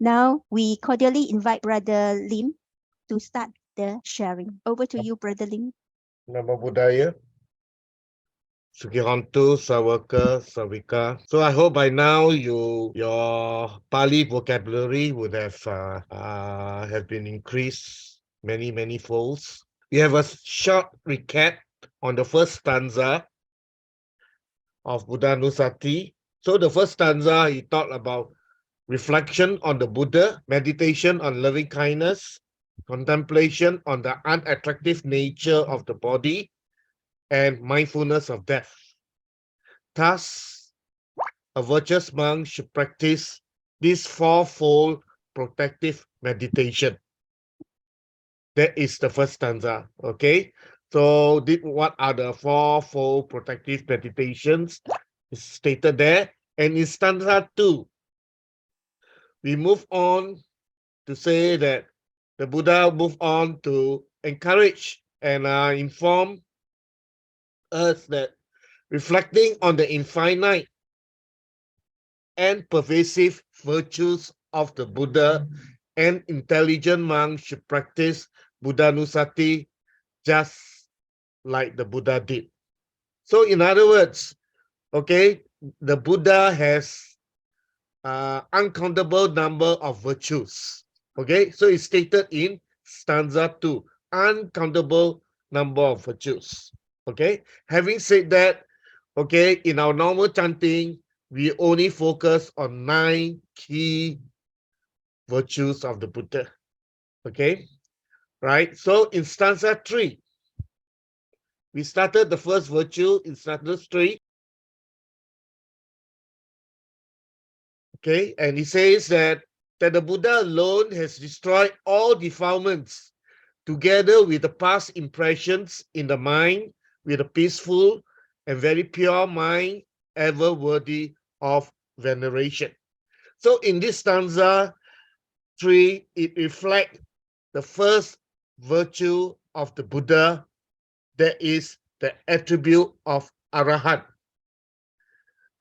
Now we cordially invite Brother Lim to start the sharing. Over to you, Brother Lim. Nama Budaya, Sugihantu, Sawaka, Savika. So I hope by now your Pali vocabulary would have been increased many folds. We have a short recap on the first stanza of Buddhanusati. So the first stanza, he talked about reflection on the Buddha, meditation on loving kindness, contemplation on the unattractive nature of the body, and mindfulness of death. Thus, a virtuous monk should practice this fourfold protective meditation. That is the first stanza, okay? So what are the fourfold protective meditations? It's stated there. And in stanza 2, we move on to say that the Buddha moved on to encourage and inform us that reflecting on the infinite and pervasive virtues of the Buddha, an intelligent monk should practice Buddhanusati just like the Buddha did. So in other words, okay, the Buddha has uncountable number of virtues. Okay, so it's stated in stanza 2, uncountable number of virtues. Okay, having said that, okay, in our normal chanting, we only focus on 9 key virtues of the Buddha. Okay, right? So in stanza 3, we started the first virtue in stanza 3. Okay, and he says that the Buddha alone has destroyed all defilements together with the past impressions in the mind, with a peaceful and very pure mind, ever worthy of veneration. So in this stanza 3, it reflects the first virtue of the Buddha, that is the attribute of Arahant.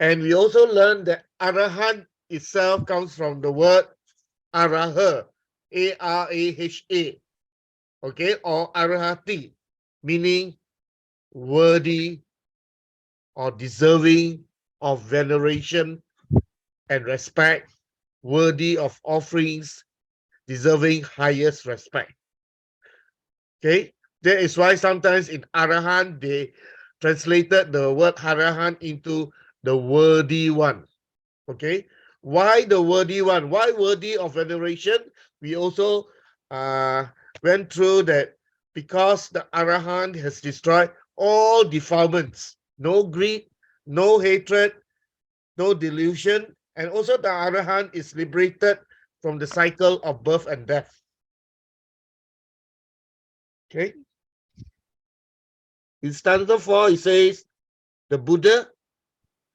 And we also learned that Arahant itself comes from the word Araha, A-R-A-H-A, okay, or Arahati, meaning worthy or deserving of veneration and respect, worthy of offerings, deserving highest respect. Okay, that is why sometimes in Arahant they translated the word Arahant into the worthy one. Okay, why the worthy one? Why worthy of veneration? We also went through that because the Arahant has destroyed all defilements, no greed, no hatred, no delusion, and also the Arahant is liberated from the cycle of birth and death. Okay. In stanza 4, it says, the Buddha,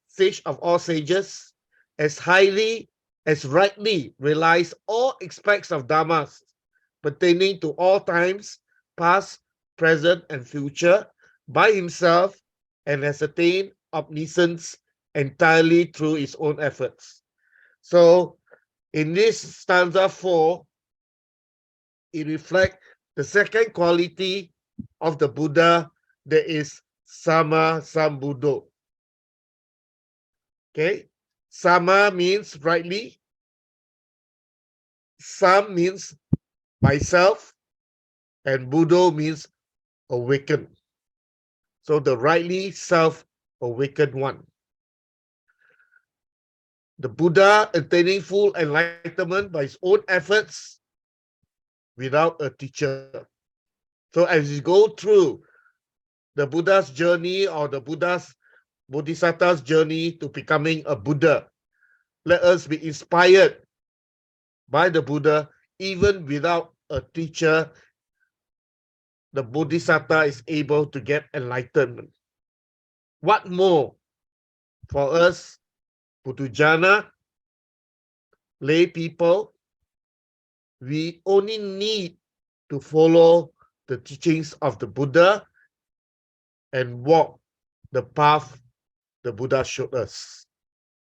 sage of all sages, as highly as rightly realize all aspects of dhammas pertaining to all times, past, present, and future, by himself, and has attained omniscience entirely through his own efforts. So in this stanza 4, it reflects the second quality of the Buddha, that is Sama Sambuddho. Okay, Sama means rightly, Sam means myself, and Buddho means awakened. So the rightly self-awakened one. The Buddha attaining full enlightenment by his own efforts without a teacher. So as you go through the Buddha's journey or the Bodhisattva's journey to becoming a Buddha, let us be inspired by the Buddha. Even without a teacher, the Bodhisattva is able to get enlightenment. What more for us, Putujana, lay people? We only need to follow the teachings of the Buddha and walk the path the Buddha showed us.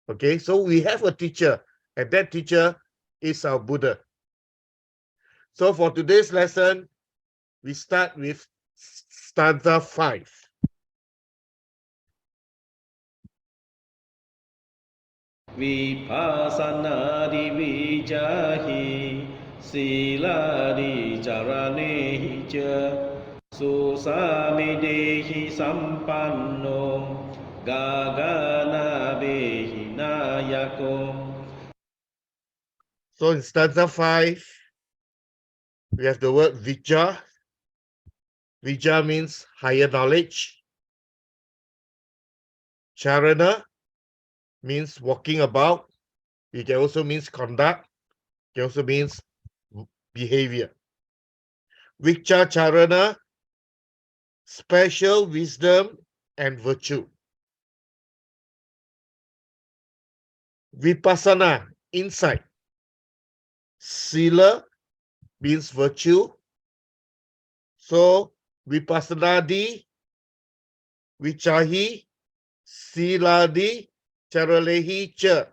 Okay, so we have a teacher, and that teacher is our Buddha. So for today's lesson, we start with stanza 5. Vipassana vijahi siladi charane cha susamidehi sampanno gagana behi nayako. So in stanza 5, we have the word vijja. Vijja means higher knowledge. Charana means walking about. It can also means conduct. It can also means behavior. Vijja charana, special wisdom and virtue. Vipassana, insight. Sila means virtue. So Vipassanadi, Vichahi, Siladi, Charalehi Cha.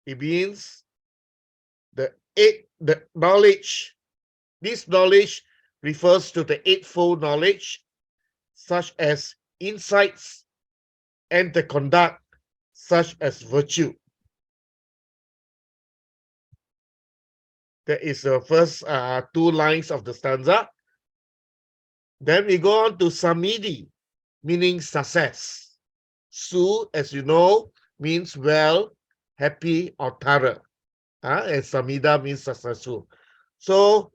It means the knowledge. This knowledge refers to the eightfold knowledge, such as insights, and the conduct, such as virtue. That is the first 2 lines of the stanza. Then we go on to Samidhi, meaning success. Su, as you know, means well, happy, or thorough. And Samida means successful. So,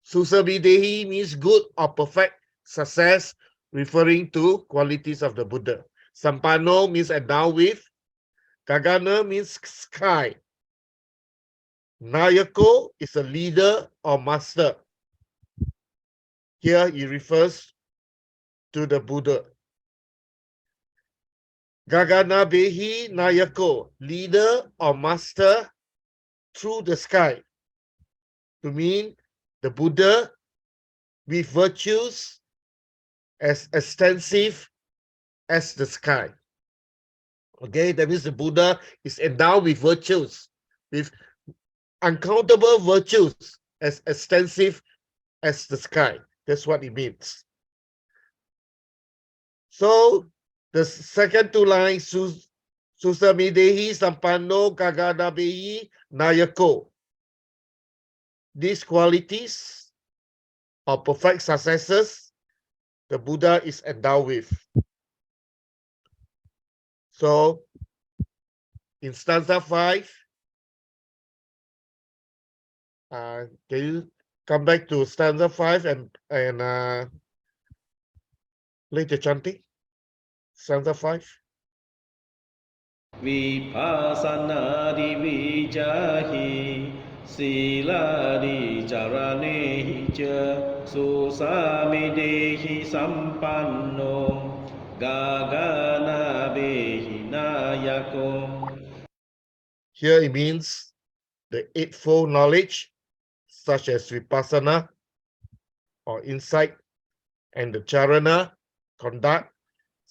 Susamidehi means good or perfect success, referring to qualities of the Buddha. Sampanno means endowed with. Gagana means sky. Nayako is a leader or master. Here he refers to the Buddha. Gagana Behi Nayako, leader or master through the sky. To mean the Buddha with virtues as extensive as the sky. Okay, that means the Buddha is endowed with virtues, with uncountable virtues as extensive as the sky. That's what it means. So the second 2 lines, Susamidehi Sampanno Gaganabehi Nayako. These qualities or perfect successes the Buddha is endowed with. So in stanza 5, can you come back to stanza 5 and play the chanting? Stanza 5. Vipassana vijahi siladi charane cha susamidehi sampanno gagana behi nayako. Here it means the eightfold knowledge, such as Vipassana or insight, and the Charana, conduct,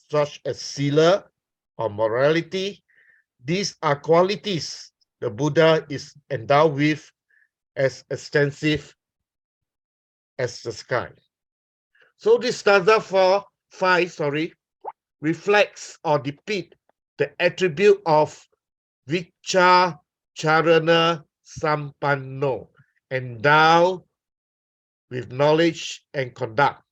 such as Sila or morality. These are qualities the Buddha is endowed with as extensive as the sky. So this stanza 5 reflects or depicts the attribute of Vichya Charana Sampanno, endowed with knowledge and conduct.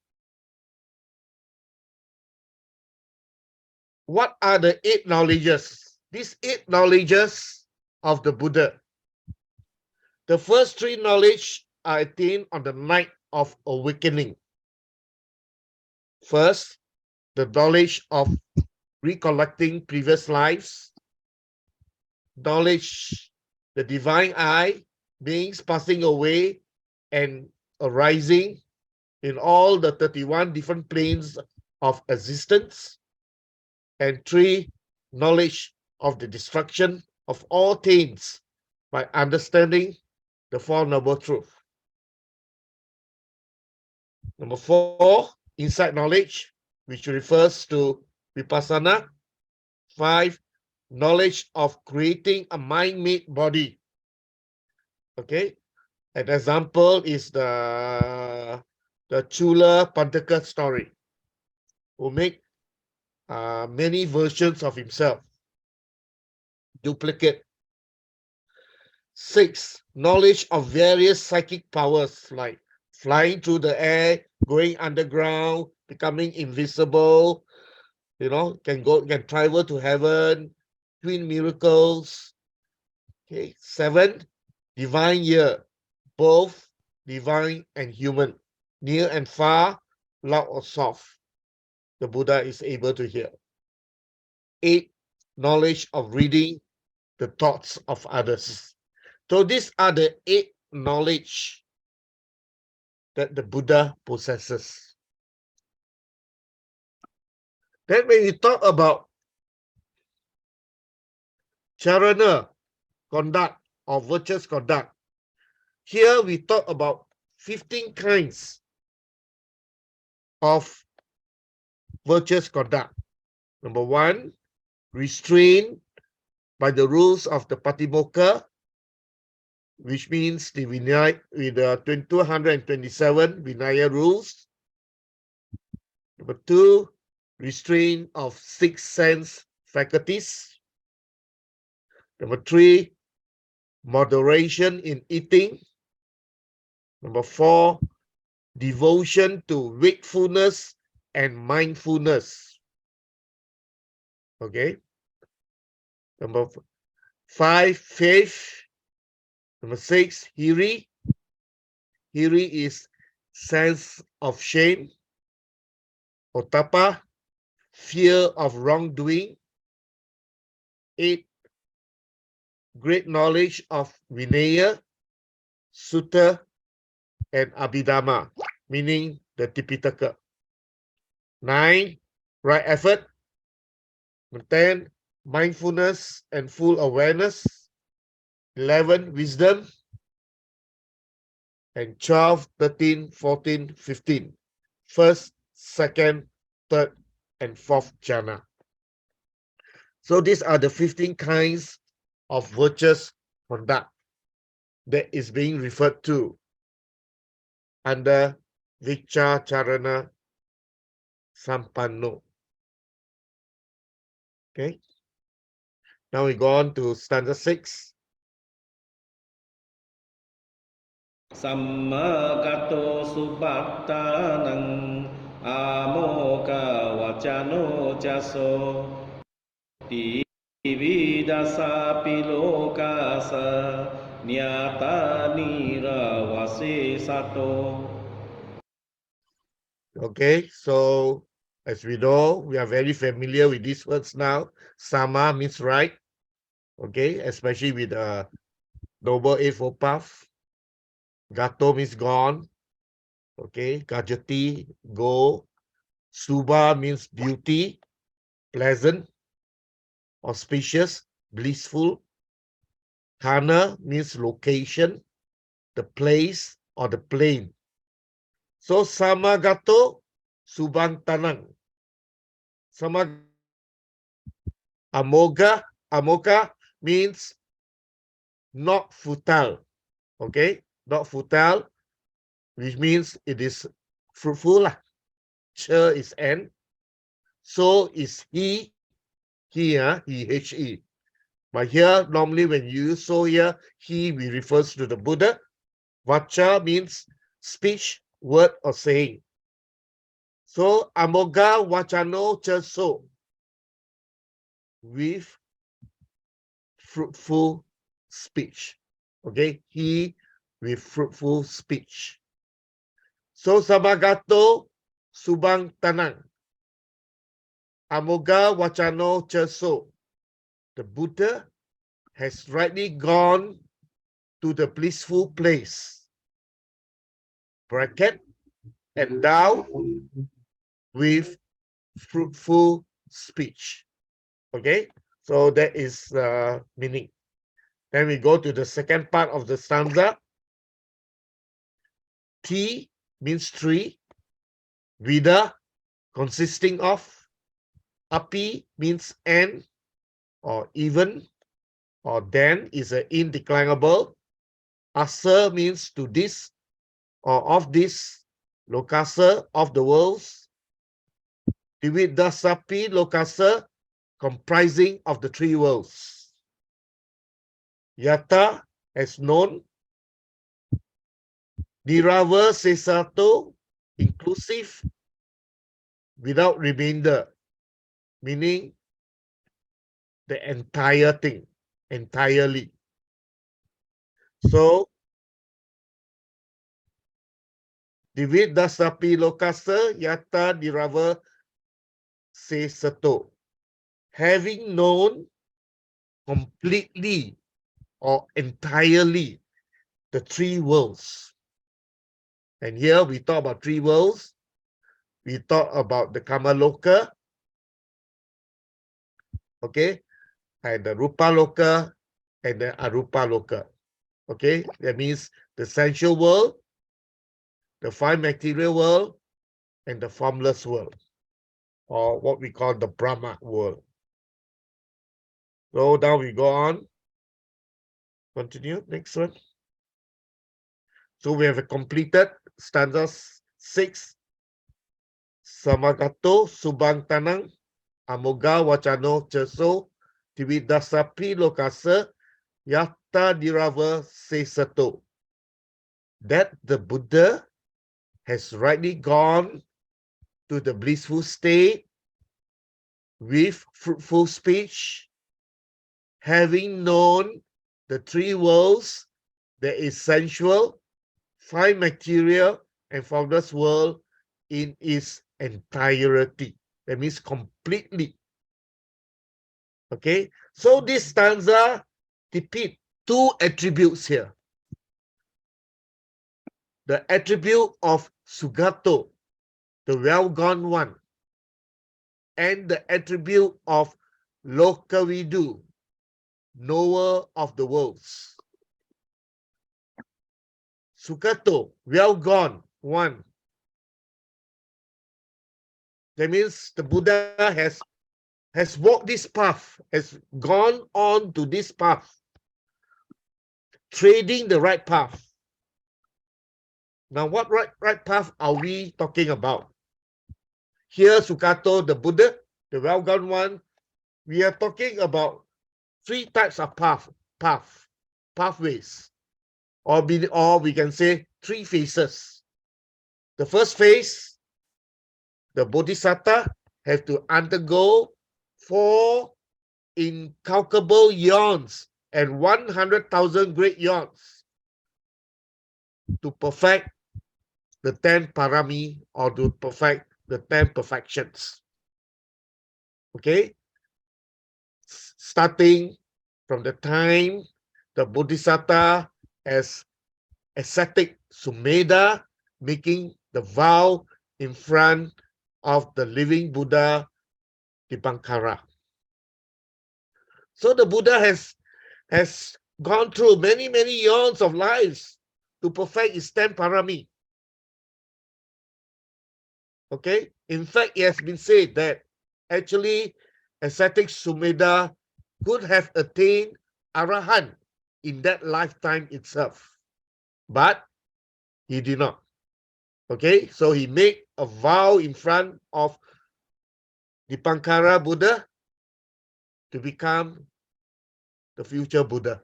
What are the 8 knowledges? These 8 knowledges of the Buddha. The first 3 knowledge are attained on the night of awakening. First, the knowledge of recollecting previous lives. Knowledge, the divine eye, beings passing away and arising in all the 31 different planes of existence. And 3, knowledge of the destruction of all things by understanding the Four Noble Truths. Number 4, insight knowledge, which refers to Vipassana. 5, knowledge of creating a mind-made body. Okay, an example is the Chula Pantaka story, who make many versions of himself, duplicate. 6, knowledge of various psychic powers like flying through the air, going underground, becoming invisible, can travel to heaven, twin miracles. Okay, 7, divine ear, both divine and human, near and far, loud or soft. The Buddha is able to hear. 8, knowledge of reading the thoughts of others. So these are the 8 knowledge that the Buddha possesses. Then when we talk about charana, conduct, or virtuous conduct, here we talk about 15 kinds of virtuous conduct. Number 1, restraint by the rules of the Patimokkha, which means the Vinaya, with the 227 Vinaya rules. Number 2, restraint of 6 sense faculties. Number 3, moderation in eating. Number 4, devotion to wakefulness and mindfulness. Okay. Number 5, faith. Number 6, hiri. Hiri is sense of shame. Otapa, fear of wrongdoing. 8, great knowledge of Vinaya, Sutta, and Abhidhamma, meaning the Tipitaka. 9, right effort. 10, mindfulness and full awareness. 11, wisdom. And 12, 13, 14, 15. First, second, third, and fourth jhana. So these are the 15 kinds of virtuous conduct that is being referred to under Vichya Charana Sampanno. Okay. Now we go on to stanza 6. Sammagato subhattanang amoka vacano jaso dividasa pilokasa nyata nirawase sato. Okay, so as we know, we are very familiar with these words now. Sama means right. Okay, especially with the Noble Eightfold Path. Gato means gone. Okay, Gajati, go. Subha means beauty, pleasant, auspicious, blissful. Thana means location, the place or the plane. So Samagato, Subang Tanang. Amoga, Amoga means not futile. Okay, not futile, which means it is fruitful. Ch is N. So is he, here, he. But here, normally when you use so here, he refers to the Buddha. Vacha means speech, word, or saying. So amoga vachano cha so, with fruitful speech. Okay, he with fruitful speech. So samagato subang tanang. Amoga vachano cha so. The Buddha has rightly gone to the blissful place. Bracket, endowed with fruitful speech. Okay, so that is the meaning. Then we go to the second part of the stanza. T means tree. Vida, consisting of. Api means and. or even, or then is an indeclinable. Asa means to this or of this, lokasa of the worlds. Dividasapi lokasa comprising of the three worlds. Yata as known. Dirava sesato inclusive without remainder, meaning the entire thing, entirely. So, Dividasapi lokasa yata dirava sesato. Having known completely or entirely the three worlds. And here we talk about three worlds. We talk about the Kamaloka, okay, and the Rupa Loka and the Arupa Loka. Okay, that means the sensual world, the fine material world, and the formless world, or what we call the Brahma world. So now we go on. Continue, next one. So we have completed stanza 6. Samagato subang tanang amoga wacano ceso dividasapi lokasa yata dirava sesato. That the Buddha has rightly gone to the blissful state with fruitful speech, having known the three worlds, the essential, fine material, and formless world in its entirety. That means completely. Okay, so this stanza depicts two attributes here. The attribute of Sugato, the well-gone one, and the attribute of Lokavidu, knower of the worlds. Sugato, well-gone one. That means the Buddha has walked this path, has gone on to this path, trading the right path. Now, what right path are we talking about? Here, Sugato, the Buddha, the well-gone one, we are talking about three types of pathways, or we can say three phases. The first phase, the Bodhisattva have to undergo 4 incalculable yawns and 100,000 great yawns to perfect the 10 parami, or to perfect the 10 perfections. Okay? Starting from the time the Bodhisattva as ascetic Sumedha, making the vow in front of the living Buddha Dipankara. So the Buddha has gone through many years of lives to perfect his 10 parami. Okay, in fact, it has been said that actually ascetic Sumedha could have attained Arahant in that lifetime itself, but he did not. Okay, so he made a vow in front of Dipankara Buddha to become the future Buddha.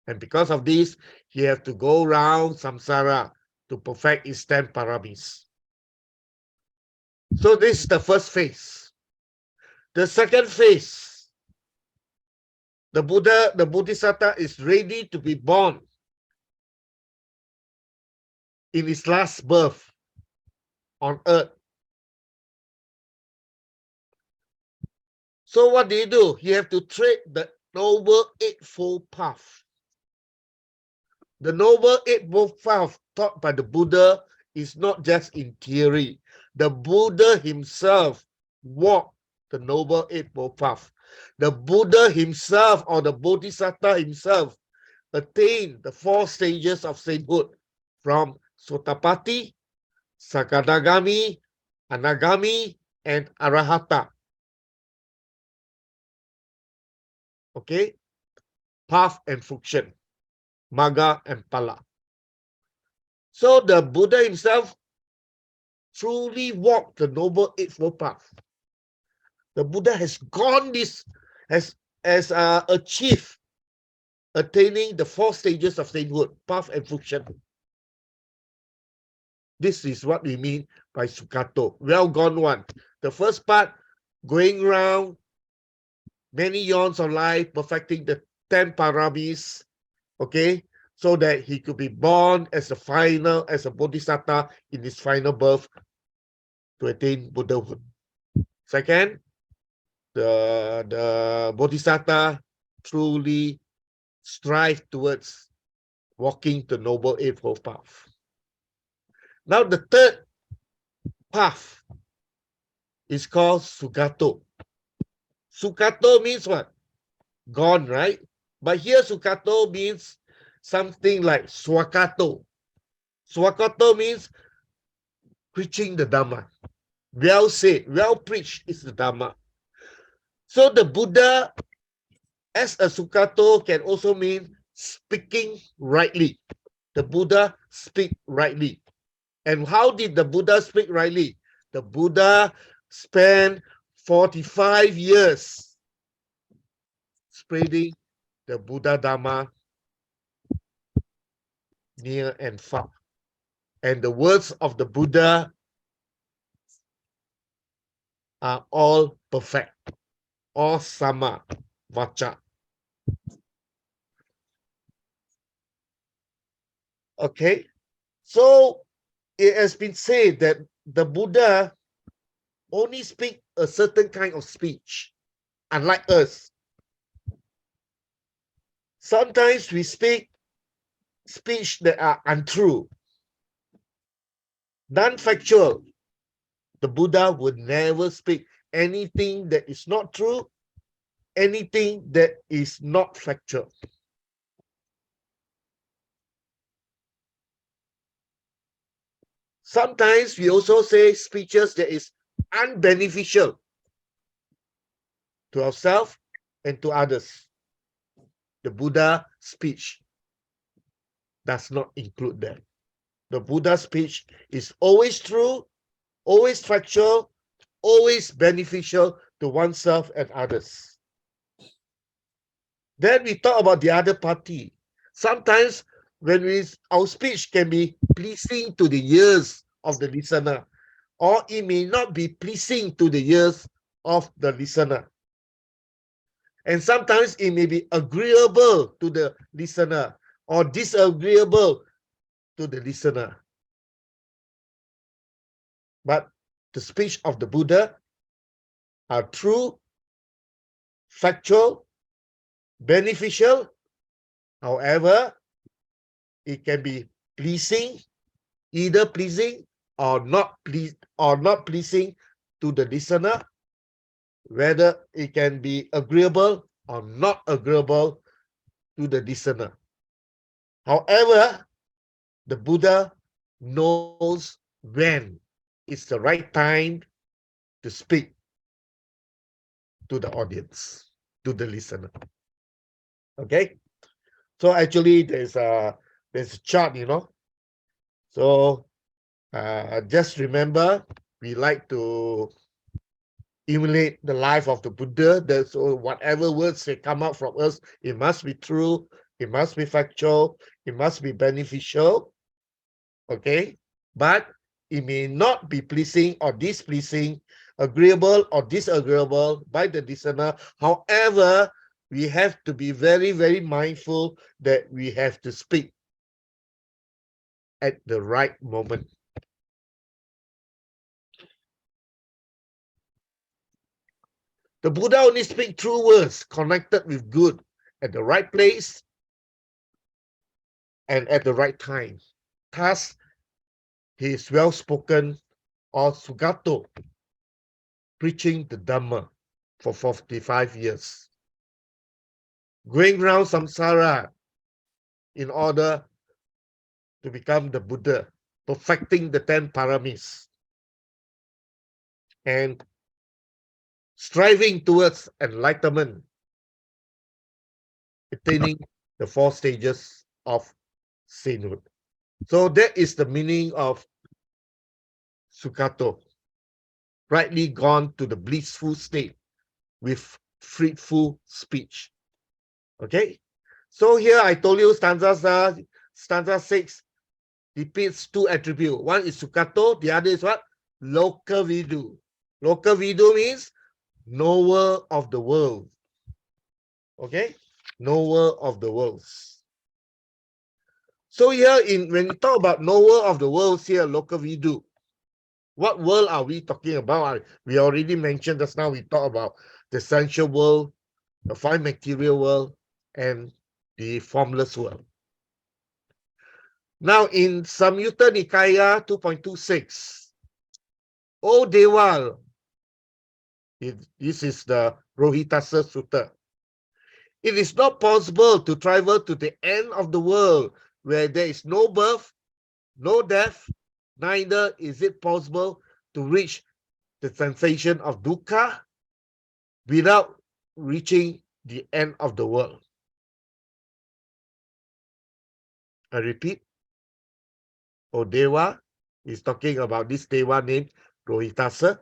And because of this, he had to go around samsara to perfect his 10 paramis. So this is the first phase. The second phase, the Bodhisattva is ready to be born in his last birth on earth. So what do you do? You have to tread the Noble Eightfold Path. The Noble Eightfold Path taught by the Buddha is not just in theory. The Buddha himself walked the Noble Eightfold Path. The Buddha himself, or the Bodhisattva himself, attained the 4 stages of sainthood from Sotapatti, Sakadagami, Anagami, and Arahata. Okay, path and function, Magga and Phala. So the Buddha himself truly walked the Noble Eightfold Path. The Buddha has gone this, has achieved attaining the 4 stages of sainthood, path and function. This is what we mean by Sukhato, well gone one. The first part, going around many yawns of life, perfecting the 10 paramis, okay, so that he could be born as a bodhisattva in his final birth to attain Buddhahood. Second, the bodhisattva truly strive towards walking the Noble Eightfold Path. Now the third path is called Sukhato. Sukhato means what? Gone, right? But here Sukhato means something like Swakato. Swakato means preaching the Dhamma. Well said, well preached is the Dhamma. So the Buddha as a Sukhato can also mean speaking rightly. The Buddha speak rightly. And how did the Buddha speak rightly? The Buddha spent 45 years spreading the Buddha Dhamma near and far. And the words of the Buddha are all perfect, all sama vacha. Okay, so it has been said that the Buddha only speak a certain kind of speech, unlike us. Sometimes we speak speech that are untrue, non-factual. The Buddha would never speak anything that is not true, anything that is not factual. Sometimes we also say speeches that is unbeneficial to ourselves and to others. The Buddha speech does not include that. The Buddha speech is always true, always factual, always beneficial to oneself and others. Then we talk about the other party. Sometimes when our speech can be pleasing to the ears of the listener, or it may not be pleasing to the ears of the listener. And sometimes it may be agreeable to the listener or disagreeable to the listener. But the speech of the Buddha are true, factual, beneficial. However, it can be pleasing, either pleasing or not pleasing to the listener, whether it can be agreeable or not agreeable to the listener. However, the Buddha knows when it's the right time to speak to the audience, to the listener. Okay, so actually there's a chart, you know. So just remember, we like to emulate the life of the Buddha. So whatever words that come out from us, it must be true, it must be factual, it must be beneficial. Okay, but it may not be pleasing or displeasing, agreeable or disagreeable by the listener. However, we have to be very, very mindful that we have to speak at the right moment. The Buddha only speaks true words connected with good at the right place and at the right time. Thus, he is well spoken or Sukhato, preaching the Dhamma for 45 years, going around samsara in order to become the Buddha, perfecting the 10 paramis, and striving towards enlightenment attaining the 4 stages of sainthood. So that is the meaning of Sukato, rightly gone to the blissful state with fruitful speech. Okay, so here I told you stanza 6 repeats 2 attributes. One is Sukato, the other is what? Lokavidu. Lokavidu means knower of the world. Okay, knower of the worlds. So here when we talk about knower of the worlds here, Lokavidu, what world are we talking about? We already mentioned just now, we talk about the sensual world, the 5 material world, and the formless world. Now in Samyutta Nikaya 2.26, O Dewa, this is the Rohitassa Sutta. It is not possible to travel to the end of the world where there is no birth, no death, neither is it possible to reach the sensation of dukkha without reaching the end of the world. I repeat, O Dewa is talking about this Dewa named Rohitassa.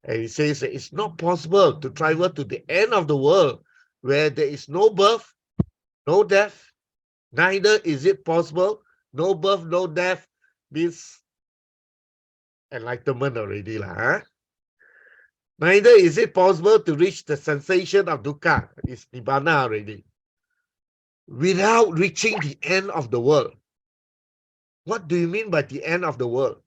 And he says that it's not possible to travel to the end of the world where there is no birth, no death, neither is it possible. No birth, no death means enlightenment already. Huh? Neither is it possible to reach the sensation of dukkha, it's nibbana already, without reaching the end of the world. What do you mean by the end of the world?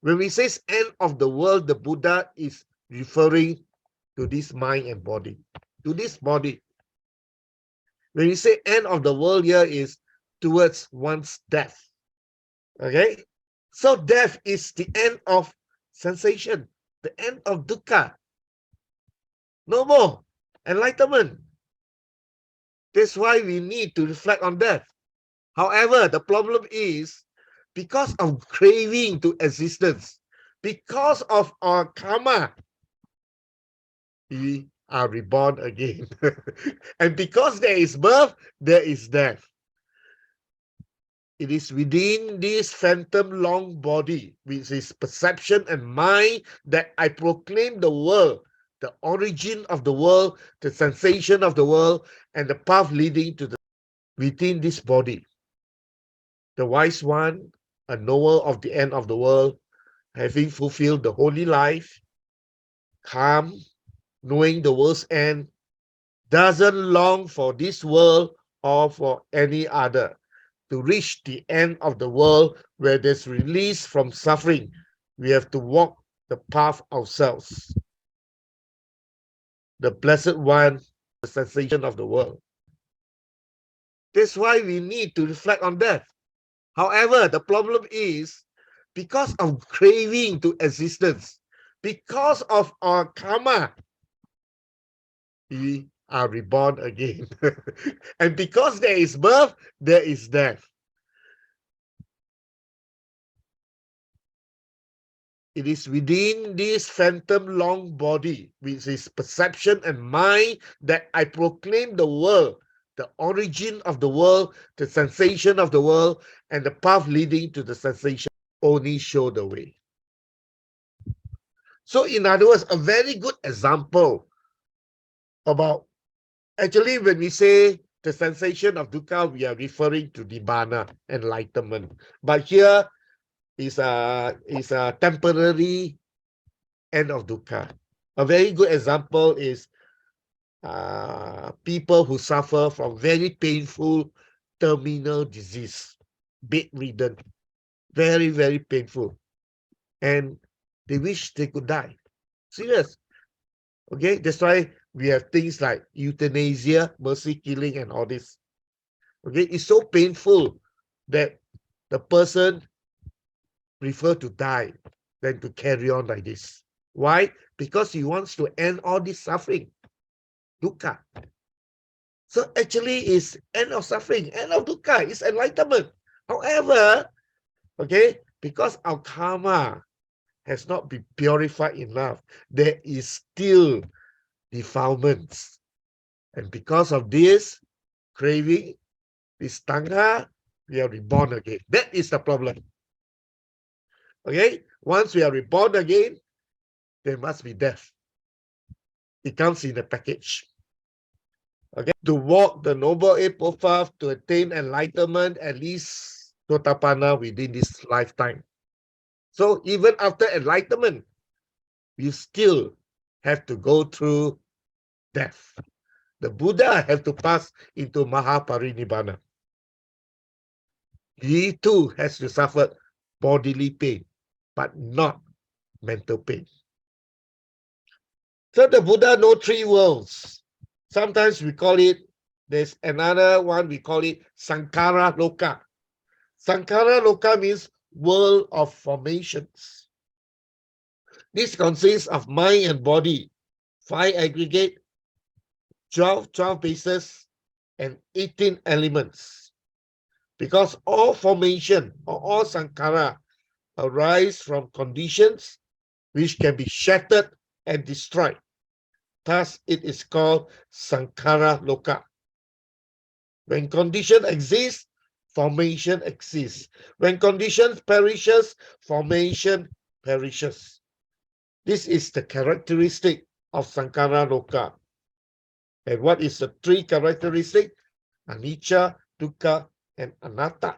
When we say end of the world, the Buddha is referring to this mind and body, to this body. When we say end of the world here is towards one's death. Okay? So death is the end of sensation, the end of dukkha. No more enlightenment. That's why we need to reflect on death. However, the problem is because of craving to existence, because of our karma, we are reborn again. And because there is birth, there is death. It is within this phantom long body, which is perception and mind, that I proclaim the world, the origin of the world, the sensation of the world, and the path leading to the within this body. The wise one, a knower of the end of the world, having fulfilled the holy life, calm, knowing the world's end, doesn't long for this world or for any other. To reach the end of the world where there's release from suffering, we have to walk the path ourselves. The Blessed One, the sensation of the world. That's why we need to reflect on death. However, the problem is because of craving to existence, because of our karma, we are reborn again. And because there is birth, there is death. It is within this phantom long body, which is perception and mind, that I proclaim the world, the origin of the world, the sensation of the world, and the path leading to the sensation only show the way. So in other words, a very good example about, actually when we say the sensation of dukkha, we are referring to nibbana, enlightenment. But here is a temporary end of dukkha. A very good example is people who suffer from very painful terminal disease, bedridden, very, very painful. And they wish they could die. Serious. Okay, that's why we have things like euthanasia, mercy killing, and all this. Okay, it's so painful that the person prefer to die than to carry on like this. Why? Because he wants to end all this suffering, dukkha. So actually, it's end of suffering, end of dukkha, it's enlightenment. However, okay, because our karma has not been purified enough, there is still defilements. And because of this craving, this tanga, we are reborn again. That is the problem. Okay? Once we are reborn again, there must be death. It comes in a package. Okay? To walk the Noble Eightfold Path, to attain enlightenment, at least Sotapanna within this lifetime. So even after enlightenment, we still have to go through death. The Buddha have to pass into Mahaparinibbana. He too has to suffer bodily pain, but not mental pain. So the Buddha knows three worlds. Sometimes we call it, there's another one, we call it Sankhara Loka. Sankhara Loka means world of formations. This consists of mind and body, 5 aggregate, 12 bases, and 18 elements. Because all formation or all sankhara arise from conditions which can be shattered and destroyed. Thus, it is called Sankhara Loka. When condition exists, formation exists. When condition perishes, formation perishes. This is the characteristic of Sankhara Loka. And what is the three characteristics? Anicca, Dukkha, and Anatta.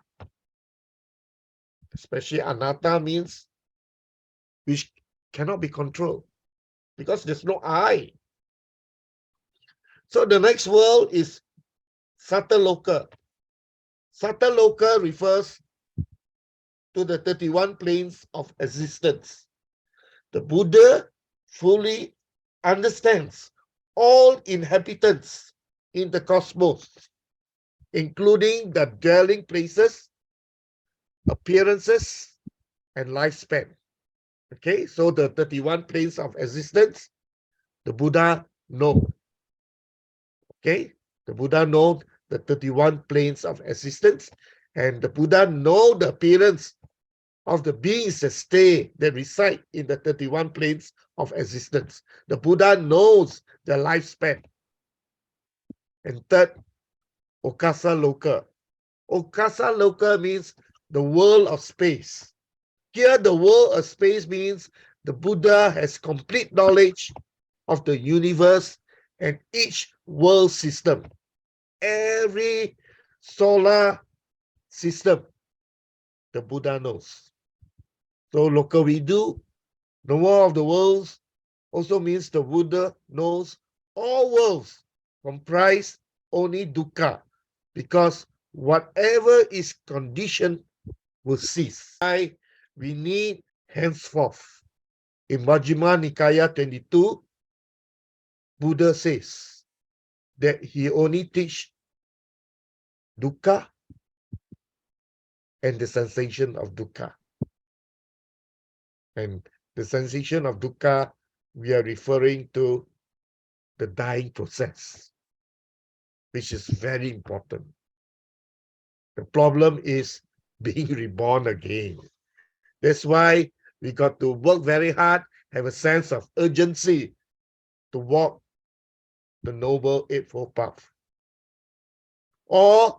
Especially Anatta means which cannot be controlled because there's no I. So the next world is Sattaloka. Sattaloka refers to the 31 planes of existence. The Buddha fully understands all inhabitants in the cosmos, including the dwelling places, appearances, and lifespan. Okay, so the 31 planes of existence, the Buddha knows. Okay, the Buddha knows the 31 planes of existence, and the Buddha knows the appearance of the beings that reside in the 31 planes of existence. The Buddha knows the lifespan. And third, Okasa Loka. Okasa Loka means the world of space. Here, the world of space means the Buddha has complete knowledge of the universe and each world system. Every solar system, the Buddha knows. So Lokavidu, the world of the worlds, also means the Buddha knows all worlds comprise only dukkha, because whatever is conditioned will cease. We need henceforth. In Majjhima Nikaya 22, Buddha says that he only teach dukkha and the sensation of dukkha. And the sensation of dukkha, we are referring to the dying process, which is very important. The problem is being reborn again. That's why we got to work very hard, have a sense of urgency to walk the Noble Eightfold Path. Or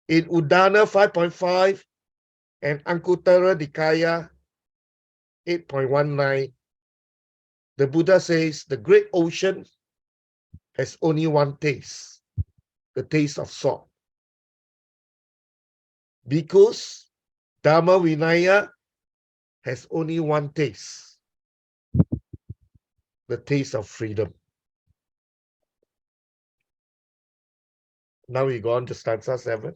in Udana 5.5 and Anguttara Nikaya 8.19, the Buddha says the great ocean has only one taste, the taste of salt. Because Dhamma Vinaya has only one taste, the taste of freedom. Now we go on to stanza 7.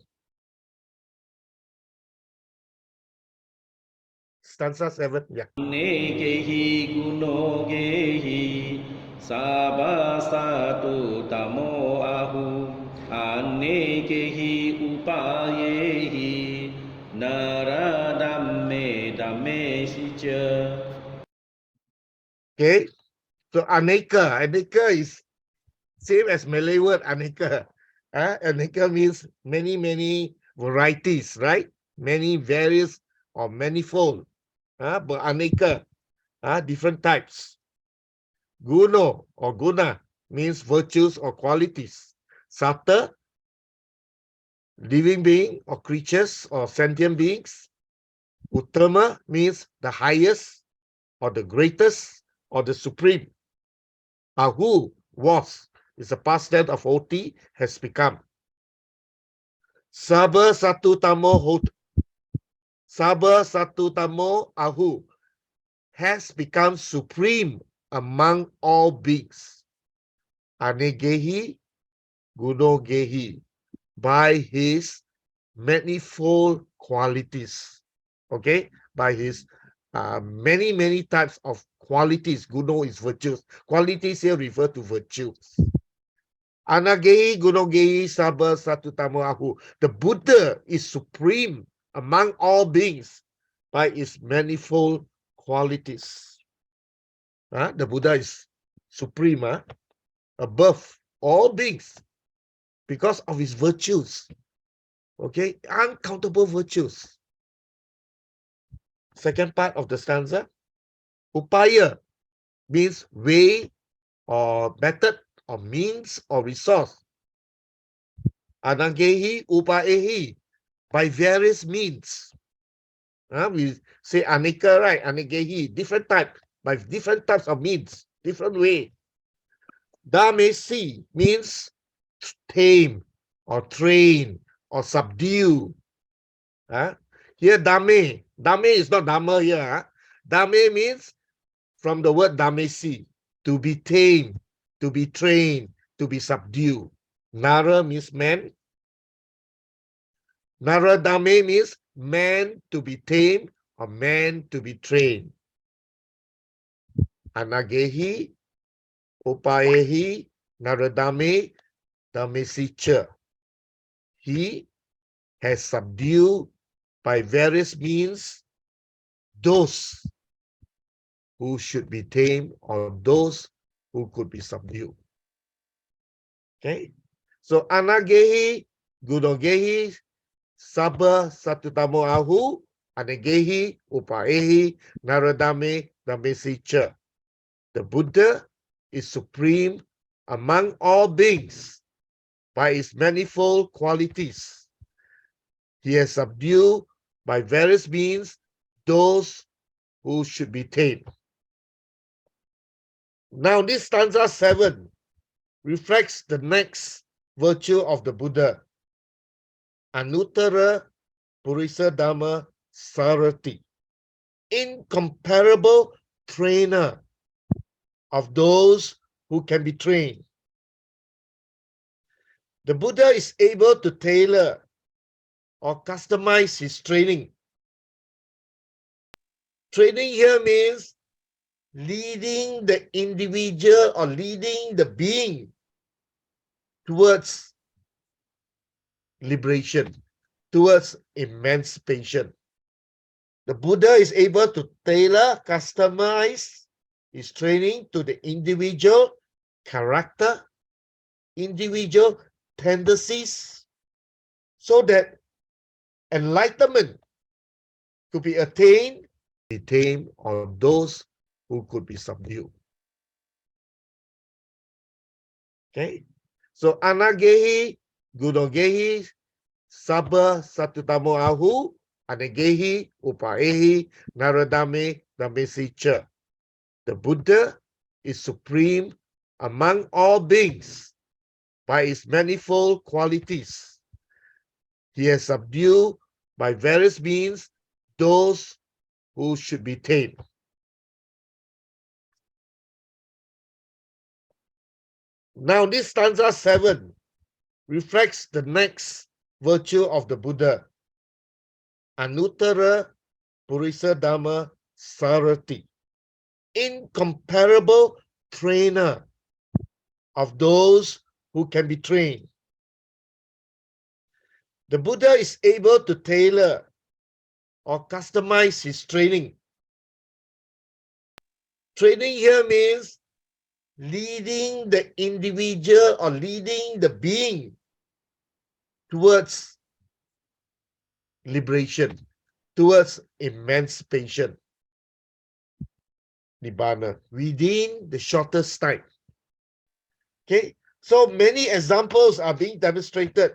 Stanza 7, yeah. Nekehi gunogehi sabasatu tamo ahu anekehi upayehi naradamme damme sicha. Okay, so aneka is same as Malay word aneka. Aneka means many varieties, right? Many various or manifold. But aneka, different types. Guno or guna means virtues or qualities. Satta, living being or creatures or sentient beings. Uttama means the highest or the greatest or the supreme. Ahu, was, is a past tense of oti, has become. Sabha satu tamo hot. Sabha satu tamo ahu, has become supreme among all beings. Anegehi, gunogehi, by his manifold qualities. Okay, by his many types of qualities. Guno is virtues. Qualities here refer to virtues. Anagehi, gunogehi, sabha satu tamo ahu. The Buddha is supreme among all beings by its manifold qualities. The Buddha is supreme, above all beings because of his virtues. Okay, uncountable virtues. Second part of the stanza. Upaya means way or method or means or resource. Anagehi, upaehi, by various means. We say aneka, right? Anagehi, different type, by different types of means, different way. Dhamesi means tame or train or subdue. Here dame is not dhamma here. Dame means from the word dhamesi, to be tamed, to be trained, to be subdued. Nara means man. Nara dame means man to be tamed or man to be trained. Anagehi, upaehi, naradame, damesicha. He has subdued by various means those who should be tamed or those who could be subdued. Okay, so anagehi, gunogehi, sabha satutamo ahu, anagehi, upaehi, naradame, damesicha. The Buddha is supreme among all beings by his manifold qualities. He has subdued by various means those who should be tamed. Now this stanza 7 reflects the next virtue of the Buddha. Anuttara Purisa Dhamma Sarati, incomparable trainer of those who can be trained. The Buddha is able to tailor or customize his training. Training here means leading the individual or leading the being towards liberation, towards emancipation. The Buddha is able to tailor, customize his training to the individual character, individual tendencies, so that enlightenment could be attained, be tamed, or those who could be subdued. Okay, so anagehi, gunogehi, sabha satutamo ahu, anagehi, upaehi, naradame, damesicha. The Buddha is supreme among all beings by his manifold qualities. He has subdued by various means those who should be tamed. Now this stanza 7 reflects the next virtue of the Buddha. Anuttara Purisa Dhamma Sarati, incomparable trainer of those who can be trained. The Buddha is able to tailor or customize his training. Training here means leading the individual or leading the being towards liberation, towards emancipation, nibbana, within the shortest time. Okay, so many examples are being demonstrated.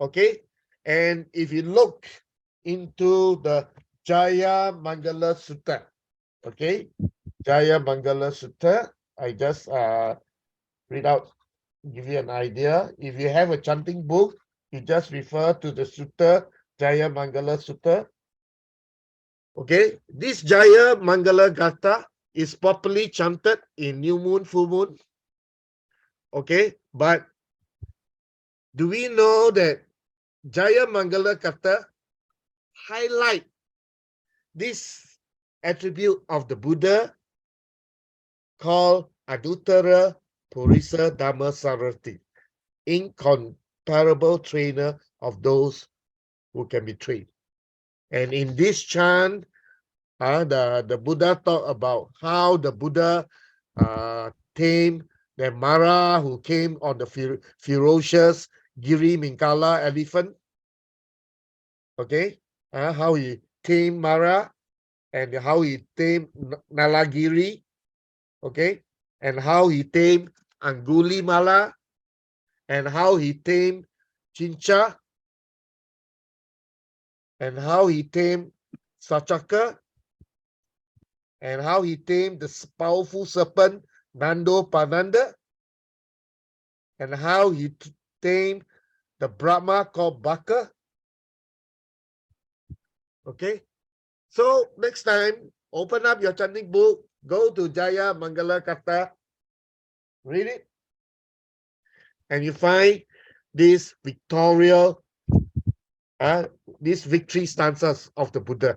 Okay, and if you look into the Jaya Mangala Sutta, okay, Jaya Mangala Sutta, I just read out, give you an idea. If you have a chanting book, you just refer to the Sutta, Jaya Mangala Sutta. Okay, this Jaya Mangala Gatha is popularly chanted in new moon, full moon. Okay, but do we know that Jaya Mangala Gatha highlight this attribute of the Buddha called Aduttara Purisa Dhamma Sarati, incomparable trainer of those who can be trained. And in this chant, the Buddha talked about how the Buddha tamed the Mara who came on the ferocious Giri Minkala elephant. Okay, how he tamed Mara and how he tamed Nalagiri. Okay, and how he tamed Angulimala and how he tamed Chincha and how he tamed Sachaka and how he tamed the powerful serpent Nando Pananda and how he tamed the Brahma called Baka. Okay, so next time, open up your chanting book, go to Jaya Mangala Katha, read it, and you find these these victory stanzas of the Buddha.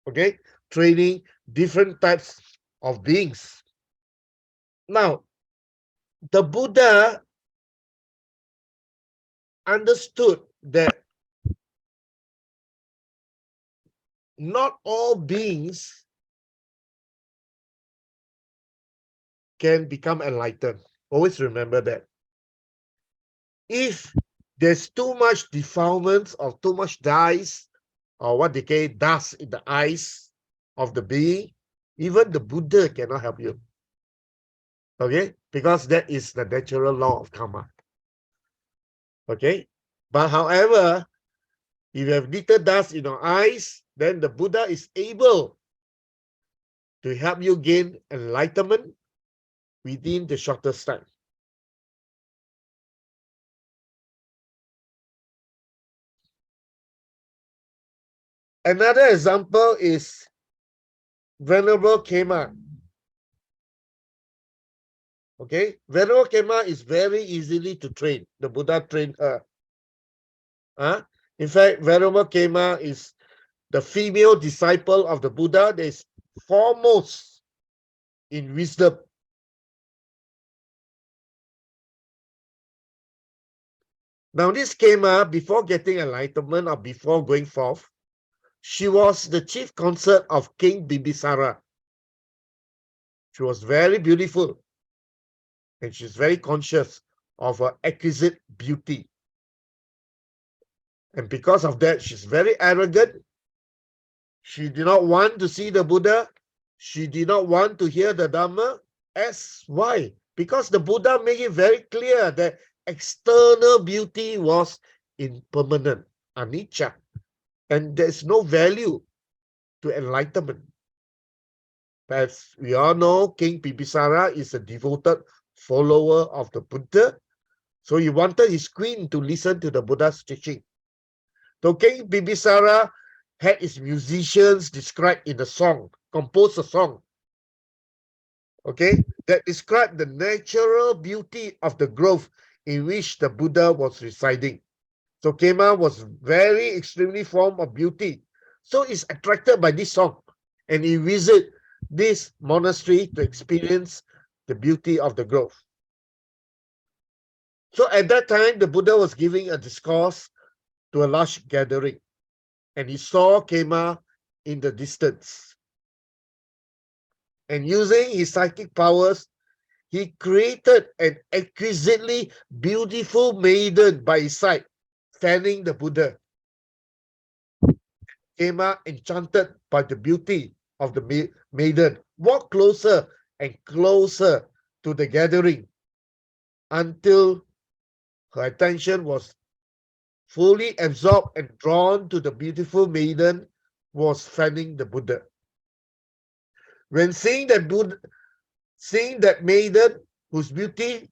Okay, training different types of beings. Now, the Buddha understood that not all beings can become enlightened. Always remember that. If there's too much defilements or too much dyes or what they call dust in the eyes of the being, even the Buddha cannot help you. Okay, because that is the natural law of karma. Okay, but however, if you have little dust in your eyes, then the Buddha is able to help you gain enlightenment within the shortest time. Another example is Venerable Kema. Okay, Venerable Kema is very easily to train. The Buddha trained her. In fact, Venerable Kema is the female disciple of the Buddha that is foremost in wisdom. Now, this Kema, before getting enlightenment or before going forth, she was the chief consort of King Bibisara. She was very beautiful and she's very conscious of her exquisite beauty. And because of that, she's very arrogant. She did not want to see the Buddha. She did not want to hear the Dhamma. Why? Because the Buddha made it very clear that external beauty was impermanent, anicca, and there's no value to enlightenment. As we all know, King Bibisara is a devoted follower of the Buddha, so he wanted his queen to listen to the Buddha's teaching. So King Bibisara had his musicians described in a song, compose a song, okay, that described the natural beauty of the grove in which the Buddha was residing. So Kema was very extremely form of beauty. So he's attracted by this song and he visit this monastery to experience the beauty of the grove. So at that time, the Buddha was giving a discourse to a large gathering and he saw Kema in the distance. And using his psychic powers, he created an exquisitely beautiful maiden by his side, fanning the Buddha. Kema, enchanted by the beauty of the maiden, walked closer and closer to the gathering until her attention was fully absorbed and drawn to the beautiful maiden who was fanning the Buddha. When seeing that maiden whose beauty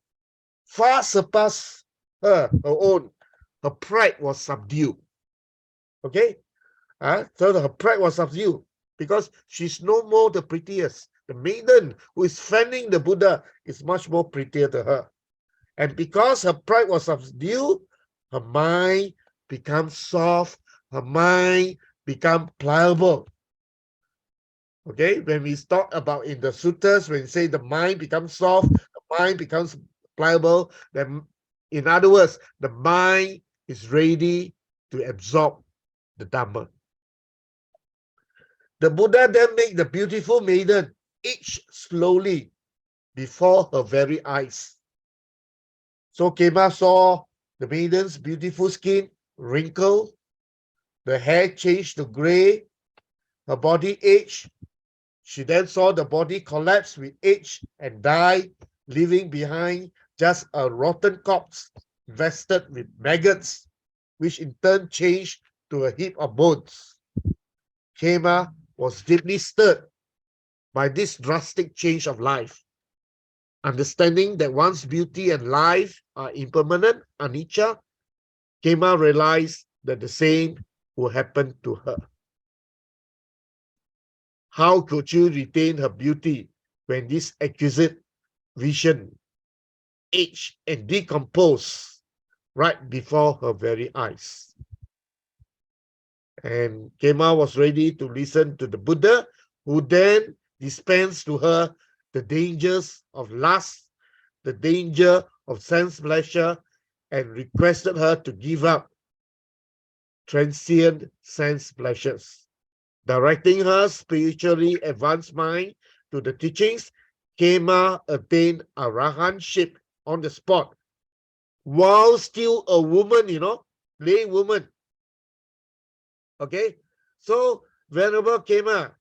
far surpassed her own, her pride was subdued. Okay? So her pride was subdued because she's no more the prettiest. The maiden who is fanning the Buddha is much more prettier to her. And because her pride was subdued, her mind becomes soft, her mind becomes pliable. Okay, when we talk about in the sutras, when we say the mind becomes soft, the mind becomes pliable, then in other words, the mind is ready to absorb the Dhamma. The Buddha then made the beautiful maiden age slowly before her very eyes. So Kema saw the maiden's beautiful skin wrinkled, the hair changed to gray, her body aged. She then saw the body collapse with age and die, leaving behind just a rotten corpse infested with maggots, which in turn changed to a heap of bones. Kema was deeply stirred by this drastic change of life. Understanding that one's beauty and life are impermanent, anicca, Kema realized that the same will happen to her. How could she retain her beauty when this exquisite vision aged and decomposed right before her very eyes? And Kema was ready to listen to the Buddha, who then dispensed to her the dangers of lust, the danger of sense pleasure, and requested her to give up transient sense pleasures. Directing her spiritually advanced mind to the teachings, Kema attained arahantship on the spot, while still a woman, lay woman. Okay, so Venerable Kema,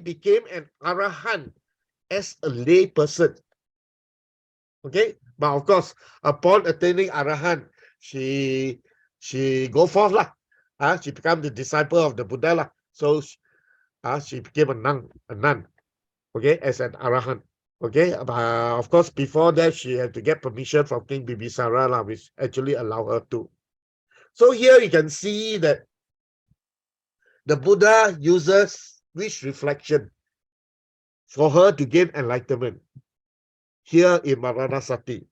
became an arahant as a lay person. Okay, but of course, upon attaining arahant, she go forth lah. She became the disciple of the Buddha lah. So she became a nun. Okay, as an arahant. Okay, of course, before that, she had to get permission from King Bibisara lah, which actually allowed her to. So here you can see that the Buddha uses which reflection for her to gain enlightenment. Here in MARANASATI,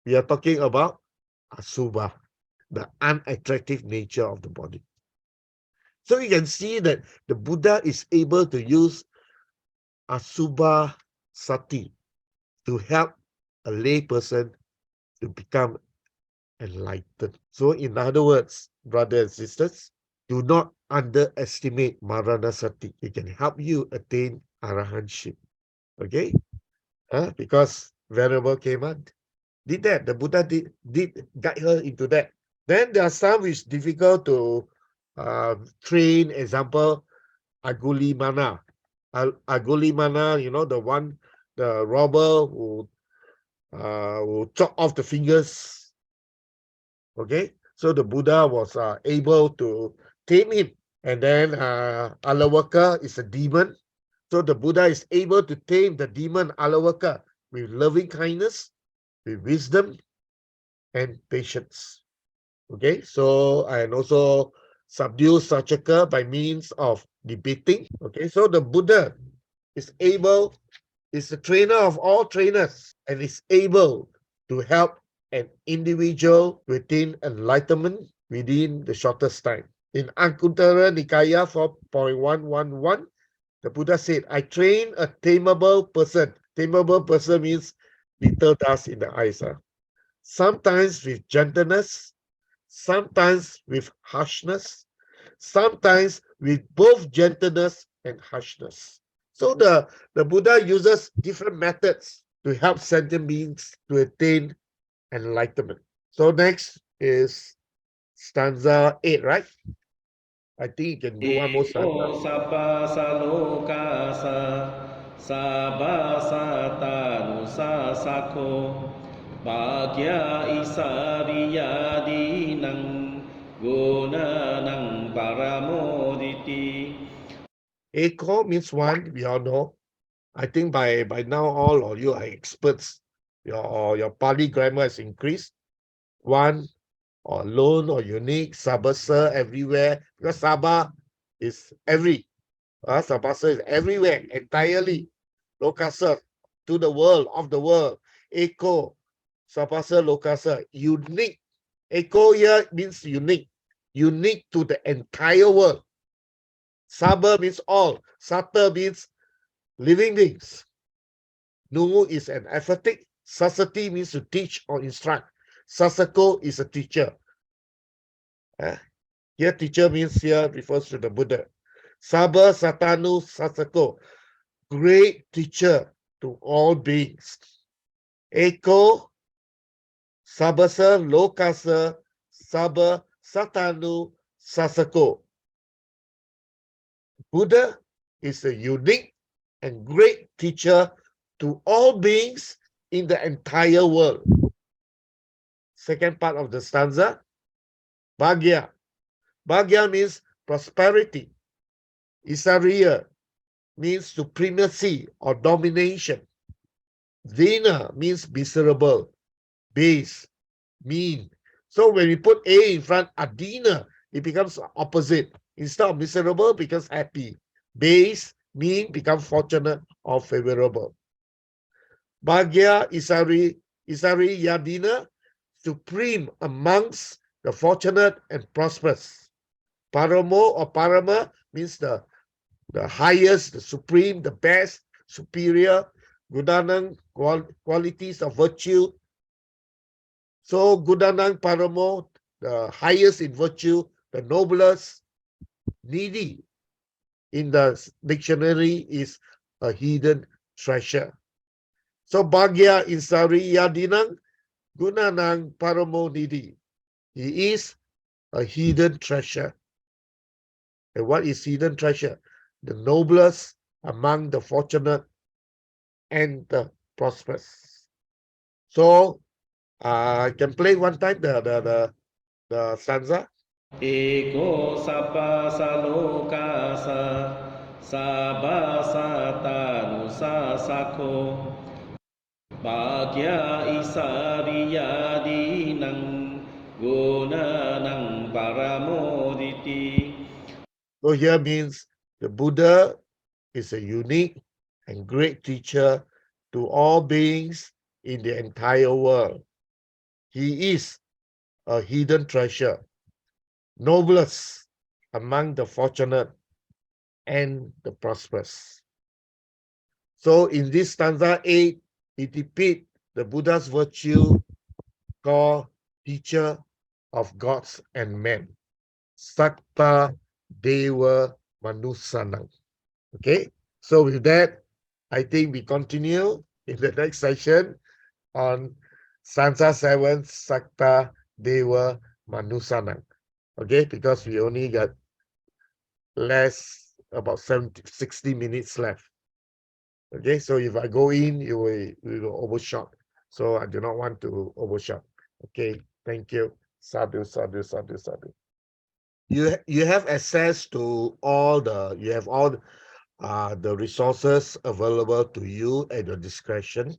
we are talking about asubha, the unattractive nature of the body. So you can see that the Buddha is able to use asubha sati to help a lay person to become enlightened. So in other words, brothers and sisters, do not underestimate Maranasati. It can help you attain arahantship. Okay? Because Venerable Kema did that. The Buddha did guide her into that. Then there are some which is difficult to train. Example, Agulimana. Agulimana, the robber who chop off the fingers. Okay, so the Buddha was able to tame him. And then Alavaka is a demon. So the Buddha is able to tame the demon Alavaka with loving kindness, with wisdom, and patience. Okay, so and also subdue Sachaka by means of debating. Okay, so the Buddha is the trainer of all trainers and is able to help an individual within enlightenment within the shortest time. In Ankuttara Nikaya 4.111, the Buddha said, I train a tameable person. Tameable person means little dust in the eyes. Sometimes with gentleness, sometimes with harshness, sometimes with both gentleness and harshness. So the Buddha uses different methods to help sentient beings to attain enlightenment. So next is stanza 8, right? I think you can do one more stanza. Sappa salokasa Sabasatanussasako Bhagya Isariyadinang Gunanang Paramoditi. Eko means one, we all know. I think by now all of you are experts. Your Pali grammar has increased. One, or lone, or unique, sabasa, everywhere. Because Sabha is every. Sabasa is everywhere, entirely. Lokasa, to the world, of the world. Eko, sabasa, lokasa, unique. Eko here means unique. Unique to the entire world. Sabha means all. Sata means living beings. Nungu is an emphatic. Sasati means to teach or instruct. Sasako is a teacher. Here teacher means here refers to the Buddha. Sabha Satanu Sasako, great teacher to all beings. Eko Sabasa Lokasa Sabha Satanu Sasako. Buddha is a unique and great teacher to all beings in the entire world. Second part of the stanza, Bhagya. Bhagya means prosperity. Isariya means supremacy or domination. Dina means miserable, base, mean. So when we put A in front, Adina, it becomes opposite. Instead of miserable, it becomes happy. Base, mean, becomes fortunate or favorable. Bhagya Isari Yadina, supreme amongst the fortunate and prosperous. Paramo or Parama means the highest, the supreme, the best, superior. Gudanang, qualities of virtue. So Gudanang Paramo, the highest in virtue, the noblest. Needy in the dictionary is a hidden treasure. So Bhagya Isari Yadinang Gunanang Paramo Nidhi. He is a hidden treasure. And what is hidden treasure? The noblest among the fortunate and the prosperous. So I can play one time the stanza. Eko Sapasa Lokasa Sabasatanussasako Bhagya Isariyadinang Gunanang Paramoditi. So here means the Buddha is a unique and great teacher to all beings in the entire world. He is a hidden treasure, noblest among the fortunate and the prosperous. So in this stanza 8, it depicts the Buddha's virtue called teacher of gods and men. Sakta Deva Manusanang. Okay, so with that, I think we continue in the next session on stanza 7, Sakta Deva Manusanang. Okay, because we only got about 60 minutes left. Okay, so if I go in, we will overshot. So I do not want to overshot. Okay, thank you. Sadhu, sadhu, sadhu, sadhu. You have access to all the resources available to you at your discretion.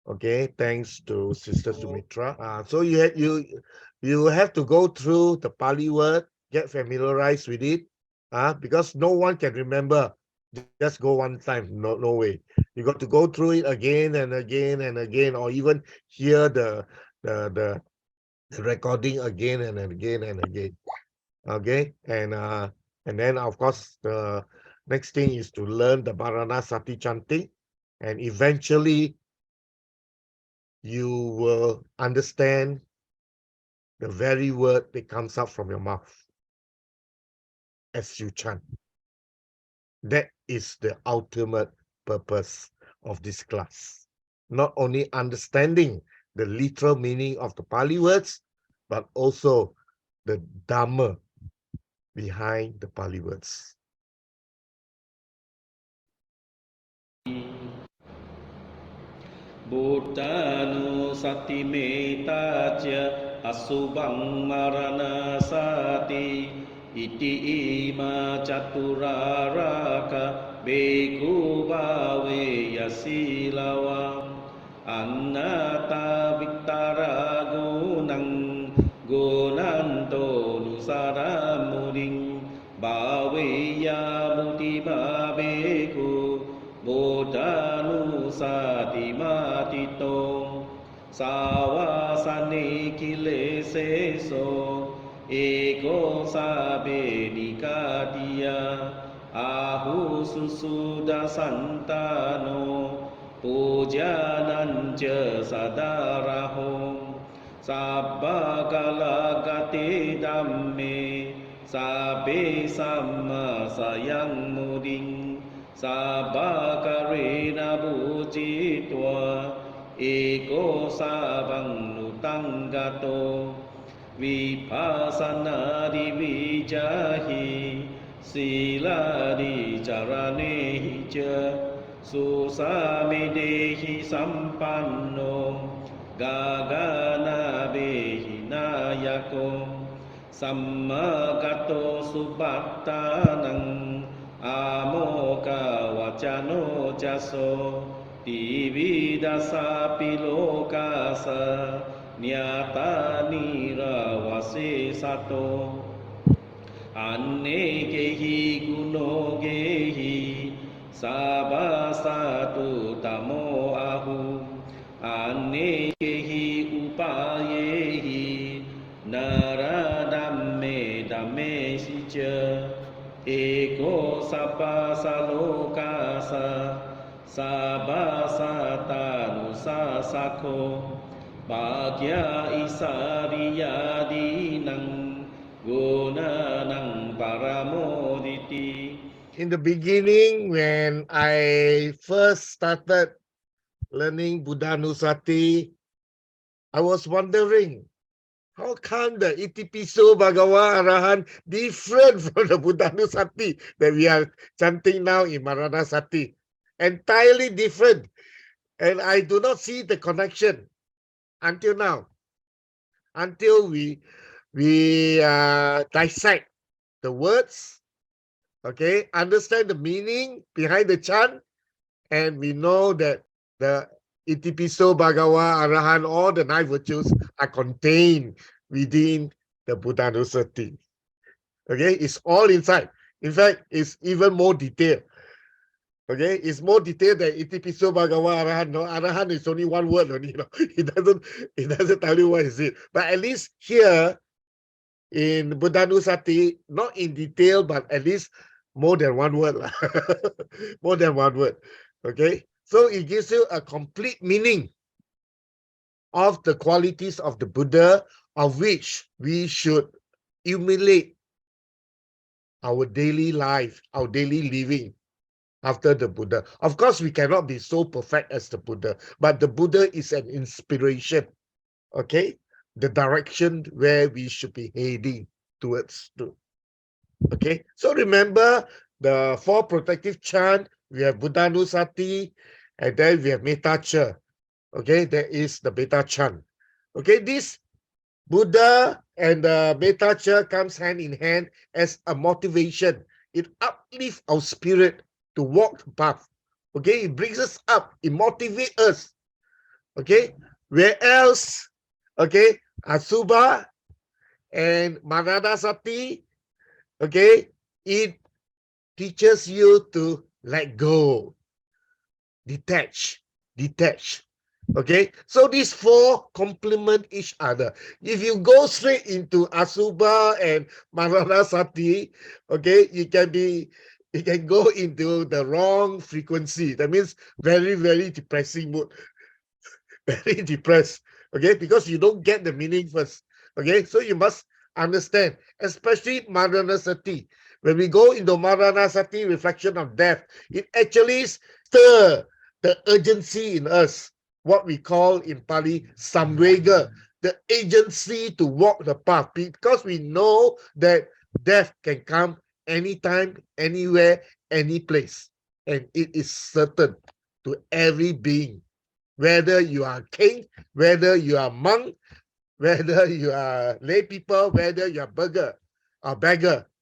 Okay, thanks to Sister Sumitra. So you have to go through the Pali word, get familiarized with it. Because no one can remember. Just go one time. No way. You got to go through it again and again and again, or even hear the recording again and again and again. Okay, and then of course the next thing is to learn the MARANASATI chanting, and eventually you will understand the very word that comes out from your mouth as you chant. That is the ultimate purpose of this class. Not only understanding the literal meaning of the Pali words, but also the Dhamma behind the Pali words. Buddhanussati metaca asubang maranasati iti ima caturaraka beku bawe yasilawang annata vittara gunang gunanto nusara muring bawe ya muti babeku Buddhanussati matito sawasane kileseso eko sabe nikadiya ahu susuda santano pujananca sadaraho sabbagala dhamme sabe sama sayang muding Sabakarena bujitwa eko sabang nutanggato vipassana divijahi sila di carane hija susamedehi sampanno gagana behinayako sammagato subattanang Amoka wacano jaso dividasa pilokasa nyata nirawase sato annekehi gunogehi sabasatu tamo ahu annekehi upayehi naradamme dhamme sija Eko sapa salokasa sabasata nusasako Bhagya isariyadinang gunanang paramoditi. In the beginning, when I first started learning Buddhanussati, I was wondering, how come the Itipiso Bhagawa Arahan different from the Buddhanussati that we are chanting now in MARANASATI? Entirely different. And I do not see the connection until now. Until we dissect the words, okay, understand the meaning behind the chant, and we know that the Itipiso Bhagawa Arahan, all the 9 virtues are contained within the Buddhanussati. Okay, it's all inside. In fact, it's even more detailed. Okay, it's more detailed than Itipiso Bhagawa Arahan. No, Arahan is only one word only. You know, it doesn't tell you what is it. But at least here in Buddhanussati, not in detail, but at least more than one word. More than one word. Okay. So it gives you a complete meaning of the qualities of the Buddha, of which we should emulate our daily life, our daily living after the Buddha. Of course, we cannot be so perfect as the Buddha, but the Buddha is an inspiration, okay? The direction where we should be heading towards. Okay, so remember the 4 protective chant. We have Buddhanussati, and then we have Metacha. Okay, there is the Metta chant. Okay, this Buddha and the Metacha comes hand in hand as a motivation. It uplifts our spirit to walk the path. Okay, it brings us up. It motivates us. Okay, where else? Okay, Asubha and Maranasati. Okay, it teaches you to let go, detach. Okay, so these 4 complement each other. If you go straight into Asubha and Maranasati, okay, you can go into the wrong frequency. That means very, very depressing mood. Very depressed. Okay, because you don't get the meaning first. Okay, so you must understand, especially Maranasati. When we go into Maranasati, reflection of death, it actually stirs the urgency in us, what we call in Pali, samvega, the agency to walk the path, because we know that death can come anytime, anywhere, any place, and it is certain. to every being, whether you are king, whether you are monk, whether you are lay people, whether you are beggar,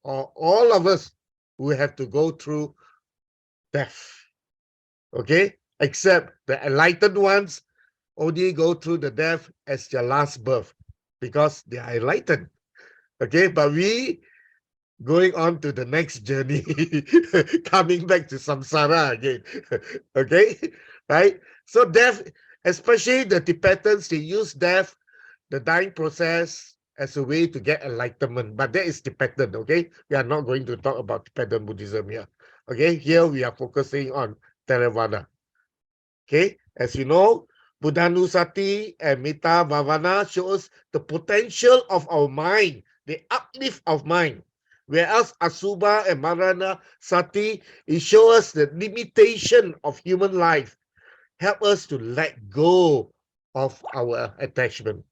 or all of us who have to go through death. Okay? Except the enlightened ones only go through the death as their last birth because they are enlightened. Okay? But we going on to the next journey, coming back to samsara again. Okay? Right? So death, especially the Tibetans, they use death, the dying process, as a way to get enlightenment. But that is Tibetan, okay? We are not going to talk about Tibetan Buddhism here. Okay? Here we are focusing on Theravada. Okay? As you know, Buddhanusati and Metta Bhavana shows the potential of our mind, the uplift of mind. Whereas Asubha and MARANASATI, it shows us the limitation of human life, help us to let go of our attachment.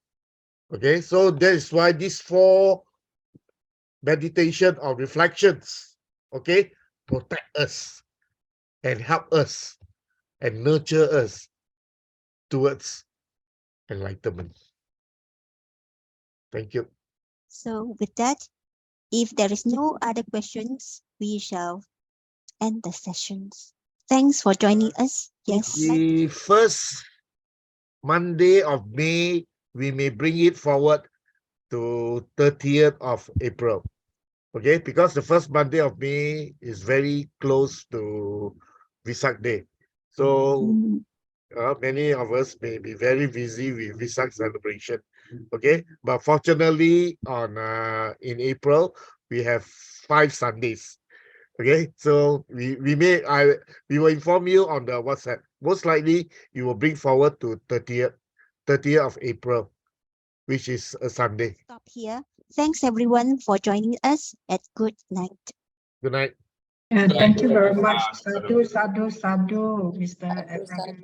Okay, so that is why these 4 meditation or reflections, okay, protect us and help us and nurture us towards enlightenment. Thank you. So with that, if there is no other questions, we shall end the sessions. Thanks for joining us. Yes. The first Monday of May, we may bring it forward to 30th of April. Okay, because the first Monday of May is very close to Vesak Day. So many of us may be very busy with Vesak celebration. Okay, but fortunately on in April, we have 5 Sundays. Okay, so we will inform you on the WhatsApp. Most likely you will bring forward to 30th of April, which is a Sunday. Stop here. Thanks everyone for joining us at good night. Good night. Thank you very much. Sadhu, sadhu, sadhu, Mr. Abraham.